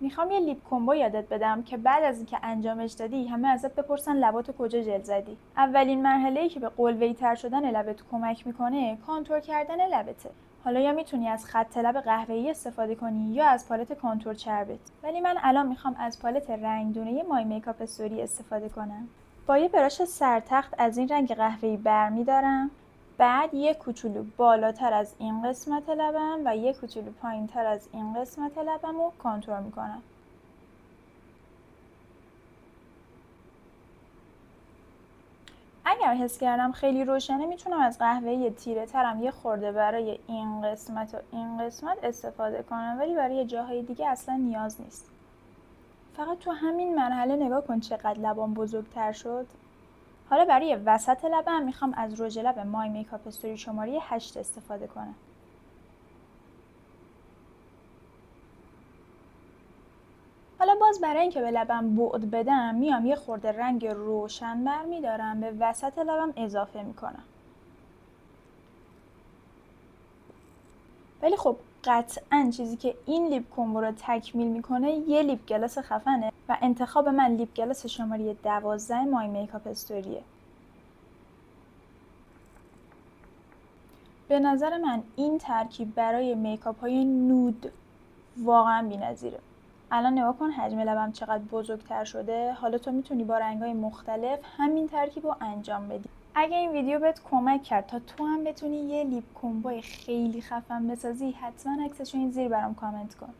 میخوام یه لیپ کمبو یادت بدم که بعد از اینکه انجامش دادی همه ازت بپرسن لباتو کجا ژل زدی. اولین مرحله‌ای که به قلوه‌ای تر شدن لبت کمک میکنه کانتور کردن لبته. حالا یا میتونی از خط لب قهوه‌ای استفاده کنی یا از پالت کانتور چربت. ولی من الان میخوام از پالت رنگدونه مای میکاپ استوری استفاده کنم. با یه براش سرتخت از این رنگ قهوه‌ای برمیدارم. بعد یک کوچولو بالاتر از این قسمت لبم و یک کوچولو پایینتر از این قسمت لبم رو کانتور میکنم. اگر حس کردم خیلی روشنه میتونم از قهوه‌ای تیره ترم یه خورده برای این قسمت و این قسمت استفاده کنم، ولی برای جاهای دیگه اصلا نیاز نیست. فقط تو همین مرحله نگاه کن چقدر لبام بزرگتر شد. حالا برای وسط لبم میخوام از رژ لب مای میکاپ استوری شماره 8 استفاده کنم. حالا باز برای اینکه به لبم بعد بدم میام یه خورده رنگ روشن برمیدارم به وسط لبم اضافه میکنم. ولی خب قطعاً چیزی که این لیپ کمبو رو تکمیل میکنه یه لیپ گلاس خفنه و انتخاب من لیپ گلاس شماره 12 مای میکاپ استوریه. به نظر من این ترکیب برای میکاپ های نود واقعا بی‌نظیره. الان نگاه کن حجم لبم چقدر بزرگتر شده. حالا تو میتونی با رنگ‌های مختلف همین ترکیب رو انجام بدی. اگه این ویدیو بهت کمک کرد تا تو هم بتونی یه لیپ کمبو خیلی خفن بسازی، حتما عکسشو این زیر برام کامنت کن.